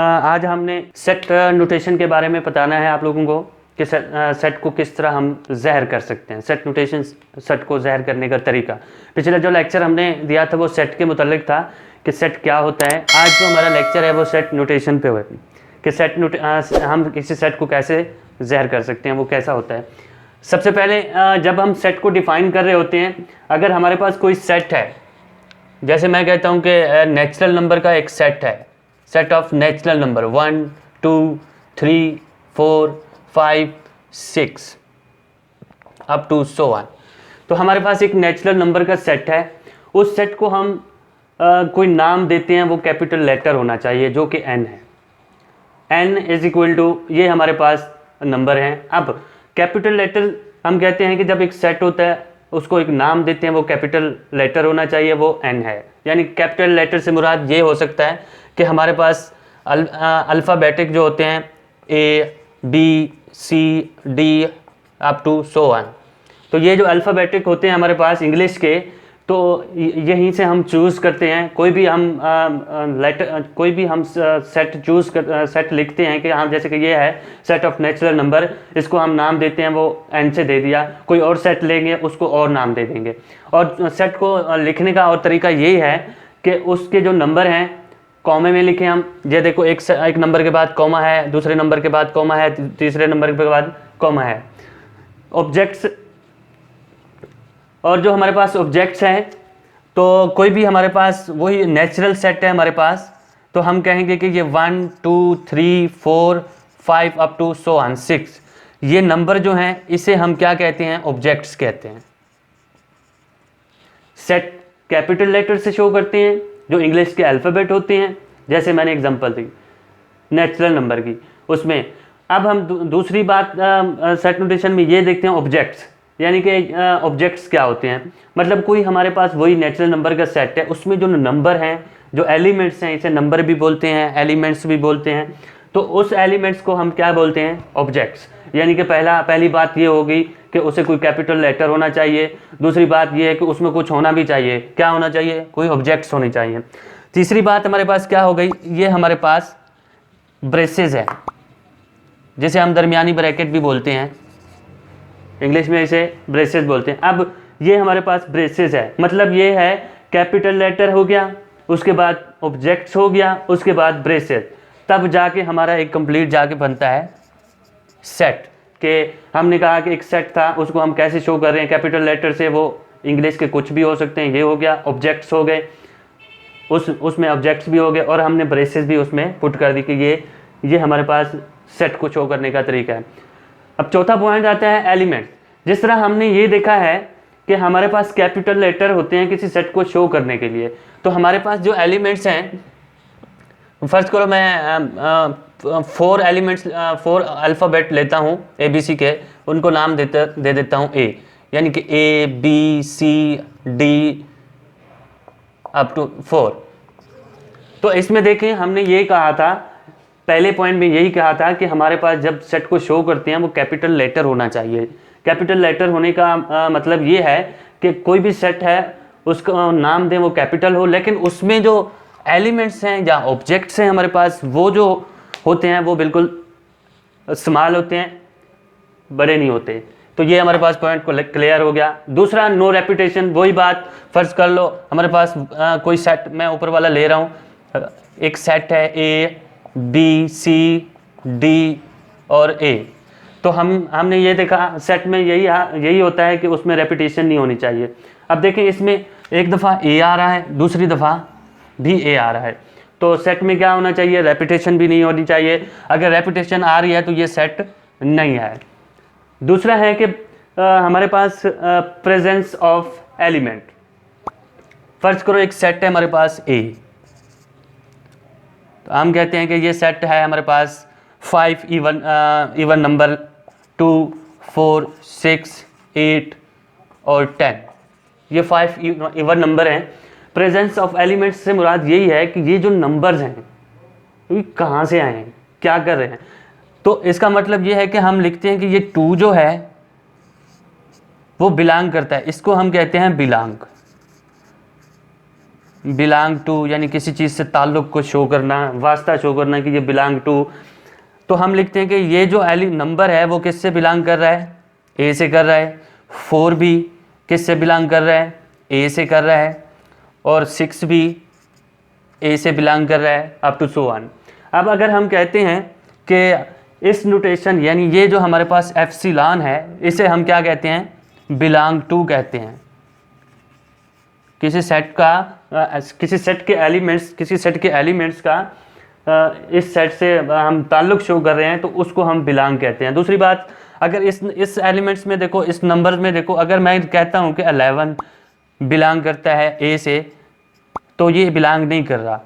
आज हमने set notation के बारे में बताना है आप लोगों को कि सेट को किस तरह हम ज़हर कर सकते हैं। सेट नोटेशन, सेट को ज़हर करने का तरीका। पिछला जो लेक्चर हमने दिया था वो सेट के मुतालिक था कि सेट क्या होता है। आज जो हमारा लेक्चर है वो सेट नोटेशन पे हुआ कि हम किसी सेट को कैसे ज़हर कर सकते हैं, वो कैसा होता है। सबसे पहले जब हम सेट को डिफ़ाइन कर रहे होते हैं, अगर हमारे पास कोई सेट है, जैसे मैं कहता हूँ कि नेचुरल नंबर का एक सेट है, set of natural number 1 2 3 4 5 6 up to so on. तो हमारे पास एक नेचुरल नंबर का सेट है। उस सेट को हम कोई नाम देते हैं, वो कैपिटल लेटर होना चाहिए जो कि n है। n इज इक्वल टू, ये हमारे पास नंबर हैं। अब कैपिटल लेटर हम कहते हैं कि जब एक सेट होता है उसको एक नाम देते हैं, वो कैपिटल लेटर होना चाहिए, वो n है। यानी कैपिटल लेटर से मुराद ये हो सकता है कि हमारे पास अल्फ़ाबेटिक जो होते हैं A B C D up to so on. तो ये जो अल्फ़ाबेटिक होते हैं हमारे पास इंग्लिश के, तो यहीं से हम चूज़ करते हैं। कोई भी हम सेट चूज़ कर सेट लिखते हैं कि हाँ, जैसे कि ये है सेट ऑफ नेचुरल नंबर, इसको हम नाम देते हैं, वो n से दे दिया। कोई और सेट लेंगे, उसको और नाम दे देंगे। और सेट को लिखने का और तरीका यही है कि उसके जो नंबर हैं कॉमे में लिखें हम। ये देखो, एक नंबर के बाद कॉमा है, दूसरे नंबर के बाद कॉमा है, तीसरे नंबर के बाद कॉमा है। ऑब्जेक्ट्स, और जो हमारे पास ऑब्जेक्ट्स हैं, तो कोई भी हमारे पास वही नेचुरल सेट है हमारे पास, तो हम कहेंगे कि ये 1 2 3 4 5 अप टू सो ऑन 6, ये नंबर जो हैं इसे हम क्या कहते हैं? ऑब्जेक्ट्स कहते हैं। सेट कैपिटल लेटर से शो करते हैं, जो इंग्लिश के अल्फ़ाबेट होते हैं, जैसे मैंने एग्जांपल दी नेचुरल नंबर की उसमें। अब हम दूसरी बात सेट नोटेशन में ये देखते हैं ऑब्जेक्ट्स, यानी कि ऑब्जेक्ट्स क्या होते हैं। मतलब कोई हमारे पास वही नेचुरल नंबर का सेट है, उसमें जो नंबर हैं, जो एलिमेंट्स हैं, इसे नंबर भी बोलते हैं, एलिमेंट्स भी बोलते हैं। तो उस एलिमेंट्स को हम क्या बोलते हैं? ऑब्जेक्ट्स। यानी कि पहली बात ये होगी कि उसे कोई कैपिटल लेटर होना चाहिए। दूसरी बात ये है कि उसमें कुछ होना भी चाहिए। क्या होना चाहिए? कोई ऑब्जेक्ट्स होनी चाहिए। तीसरी बात हमारे पास क्या हो गई? ये हमारे पास ब्रेसेस है, जिसे हम दरमियानी ब्रैकेट भी बोलते हैं, इंग्लिश में इसे ब्रेसेस बोलते हैं। अब ये हमारे पास ब्रेसेस है, मतलब ये है कैपिटल लेटर हो गया, उसके बाद ऑब्जेक्ट्स हो गया, उसके बाद ब्रेसेस, तब जाके हमारा एक कंप्लीट जाके बनता है सेट। के हमने कहा कि एक सेट था, उसको हम कैसे शो कर रहे हैं? कैपिटल लेटर से। वो इंग्लिश के कुछ भी हो सकते हैं, ये हो गया, ऑब्जेक्ट्स हो गए, उसमें ऑब्जेक्ट्स भी हो गए, और हमने ब्रेसेस भी उसमें पुट कर दी कि ये हमारे पास सेट को शो करने का तरीका है। अब चौथा पॉइंट आता है एलिमेंट। जिस तरह हमने ये देखा है कि हमारे पास कैपिटल लेटर होते हैं किसी सेट को शो करने के लिए, तो हमारे पास जो एलिमेंट्स हैं, फर्स्ट करो मैं 4 एलिमेंट्स, 4 अल्फ़ाबेट लेता हूँ ABC के, उनको नाम दे देता हूँ A, यानी कि A B C D up to 4। तो इसमें देखें, हमने ये कहा था, पहले पॉइंट में यही कहा था कि हमारे पास जब सेट को शो करते हैं वो कैपिटल लेटर होना चाहिए। कैपिटल लेटर होने का मतलब ये है कि कोई भी सेट है उसका नाम दें वो कैपिटल हो, लेकिन उसमें जो एलिमेंट्स हैं या ऑब्जेक्ट्स हैं हमारे पास, वो जो होते हैं वो बिल्कुल स्मॉल होते हैं, बड़े नहीं होते। तो ये हमारे पास पॉइंट को क्लियर हो गया। दूसरा, नो रेपिटेशन। वही बात, फर्ज कर लो हमारे पास कोई सेट, मैं ऊपर वाला ले रहा हूँ, एक सेट है A B C D और A। तो हमने ये देखा सेट में यही होता है कि उसमें रेपिटेशन नहीं होनी चाहिए। अब देखें, इसमें एक दफ़ा A आ रहा है, दूसरी दफ़ा भी A आ रहा है, तो सेट में क्या होना चाहिए? रेपिटेशन भी नहीं होनी चाहिए। अगर रेपिटेशन आ रही है तो ये सेट नहीं है। दूसरा है कि हमारे पास प्रेजेंस ऑफ एलिमेंट। फर्ज करो एक सेट है हमारे पास A, तो हम कहते हैं कि ये सेट है हमारे पास 5 इवन नंबर 2 4 6 8 और 10, ये 5 इवन नंबर हैं। प्रेजेंस ऑफ एलिमेंट्स से मुराद यही है कि ये जो नंबर्स हैं ये कहाँ से आए हैं, क्या कर रहे हैं। तो इसका मतलब ये है कि हम लिखते हैं कि ये 2 जो है वो बिलोंग करता है, इसको हम कहते हैं बिलोंग। बिलोंग टू यानी किसी चीज़ से ताल्लुक़ को शो करना, वास्ता शो करना कि ये बिलोंग टू, तो हम लिखते हैं कि ये जो नंबर है वो किससे बिलोंग कर रहा है, ए से कर रहा है। 4 भी किससे बिलोंग कर रहा है, ए से कर रहा है। और 6 भी ए से बिलोंग कर रहा है, अप टू सो ऑन। अब अगर हम कहते हैं कि इस नोटेशन यानी ये जो हमारे पास एप्सिलॉन है इसे हम क्या कहते हैं, बिलोंग टू कहते हैं। किसी सेट के एलिमेंट्स का इस सेट से हम ताल्लुक़ शो कर रहे हैं तो उसको हम बिलोंग कहते हैं। दूसरी बात, अगर इस एलिमेंट्स में देखो, इस नंबर में देखो, अगर मैं कहता हूँ कि 11 बिलोंग करता है ए से, तो ये बिलोंग नहीं कर रहा।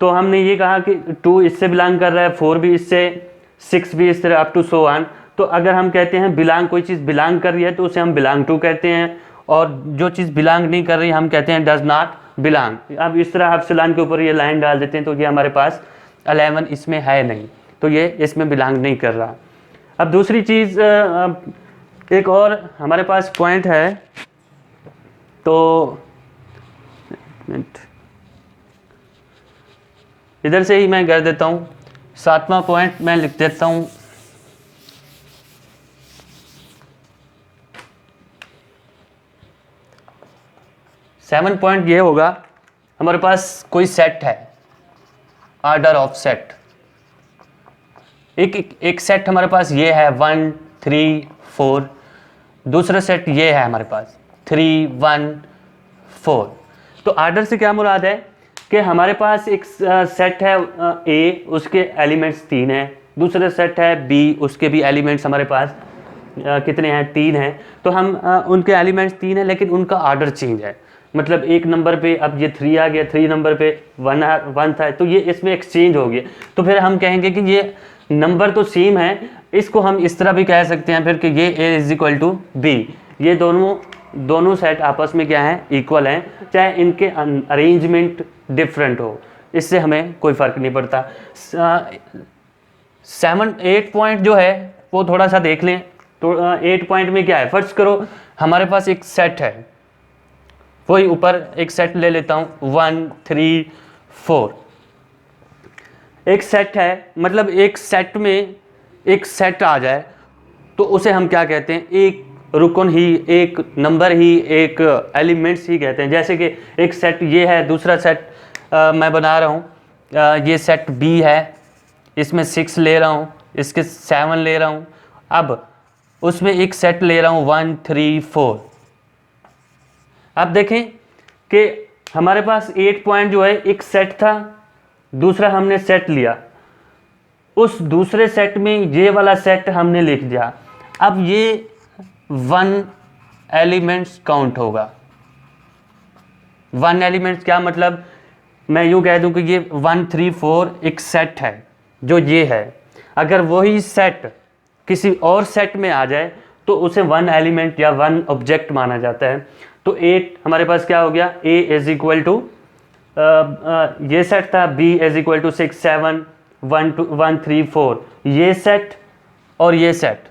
तो हमने ये कहा कि 2 इससे बिलोंग कर रहा है, 4 भी इससे, 6 भी इस तरह, अप टू सो ऑन। तो अगर हम कहते हैं बिलोंग, कोई चीज़ बिलोंग कर रही है तो उसे हम बिलोंग टू कहते हैं, और जो चीज़ बिलोंग नहीं कर रही हम कहते हैं डज नॉट बिलोंग। अब इस तरह एप्सिलॉन के ऊपर ये लाइन डाल देते हैं तो ये हमारे पास 11 इसमें है नहीं, तो ये इसमें बिलोंग नहीं कर रहा। अब दूसरी चीज़, एक और हमारे पास पॉइंट है, तो इधर से ही मैं कर देता हूँ। 7वां पॉइंट मैं लिख देता हूँ, सेवन पॉइंट ये होगा, हमारे पास कोई सेट है, ऑर्डर ऑफ सेट। एक सेट हमारे पास ये है 1 3 4, दूसरा सेट ये है हमारे पास 3 1 4। तो ऑर्डर से क्या मुराद है कि हमारे पास एक सेट है ए, उसके एलिमेंट्स 3 हैं, दूसरा सेट है बी, उसके भी एलिमेंट्स हमारे पास कितने हैं, 3 हैं। तो हम उनके एलिमेंट्स 3 हैं लेकिन उनका ऑर्डर चेंज है, मतलब एक नंबर पे अब ये 3 आ गया, 3 नंबर पे 1 था, तो ये इसमें एक्सचेंज हो गया। तो फिर हम कहेंगे कि ये नंबर तो सेम है, इसको हम इस तरह भी कह सकते हैं फिर कि ये ए इज इक्वल टू बी। ये दोनों सेट आपस में क्या है, इक्वल हैं, चाहे इनके अरेंजमेंट डिफरेंट हो, इससे हमें कोई फ़र्क नहीं पड़ता। 8 पॉइंट जो है वो थोड़ा सा देख लें। तो 8 पॉइंट में क्या है, फर्ज करो हमारे पास एक सेट है, वही ऊपर एक सेट ले लेता हूँ 1 3 4। एक सेट है, मतलब एक सेट में एक सेट आ जाए तो उसे हम क्या कहते हैं, एक रुकन ही, एक नंबर ही, एक एलिमेंट्स ही कहते हैं। जैसे कि एक सेट ये है, दूसरा सेट मैं बना रहा हूँ, ये सेट बी है, इसमें 6 ले रहा हूँ, इसके 7 ले रहा हूँ, अब उसमें एक सेट ले रहा हूँ 1 3 4। अब देखें कि हमारे पास 8 पॉइंट जो है एक सेट था, दूसरा हमने सेट लिया, उस दूसरे सेट में ये वाला सेट हमने लिख दिया। अब ये 1 एलिमेंट्स काउंट होगा। 1 एलिमेंट्स क्या मतलब, मैं यूँ कह दूं कि ये 1 3 4 एक सेट है जो ये है। अगर वही सेट किसी और सेट में आ जाए तो उसे 1 एलिमेंट या 1 ऑब्जेक्ट माना जाता है। तो 8 हमारे पास क्या हो गया, ए इज इक्वल टू ये सेट था, बी इज इक्वल टू 6 7 1 3 4, ये सेट और ये सेट।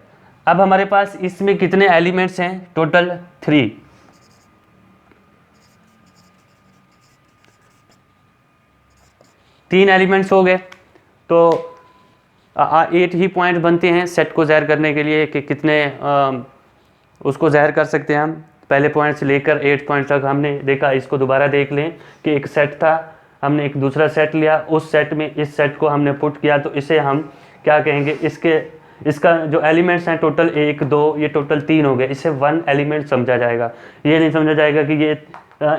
अब हमारे पास इसमें कितने एलिमेंट्स हैं, टोटल 3। तीन एलिमेंट्स हो गए, तो 8 ही पॉइंट बनते हैं सेट को ज़ाहिर करने के लिए कि कितने उसको ज़ाहिर कर सकते हैं हम। पहले पॉइंट से लेकर 8 पॉइंट तक हमने देखा। इसको दोबारा देख लें कि एक सेट था, हमने एक दूसरा सेट लिया, उस सेट में इस सेट को हमने पुट किया, तो इसे हम क्या कहेंगे, इसका जो एलिमेंट्स हैं टोटल 1 2, ये टोटल 3 हो गए, इसे 1 एलिमेंट समझा जाएगा। ये नहीं समझा जाएगा कि ये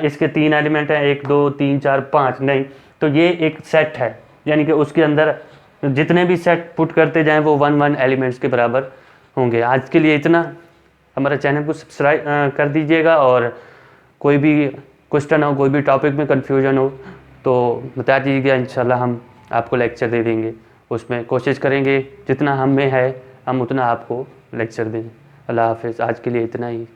इसके 3 एलिमेंट हैं, 1 2 3 4 5, नहीं। तो ये एक सेट है, यानी कि उसके अंदर जितने भी सेट पुट करते जाएं वो 1 1 एलिमेंट्स के बराबर होंगे। आज के लिए इतना। हमारे चैनल को सब्सक्राइब कर दीजिएगा, और कोई भी क्वेश्चन हो, कोई भी टॉपिक में कन्फ्यूजन हो तो बता दीजिएगा, इंशाल्लाह हम आपको लेक्चर दे देंगे। उसमें कोशिश करेंगे जितना हम में है हम उतना आपको लेक्चर दें। अल्लाह हाफ़िज़। आज के लिए इतना ही।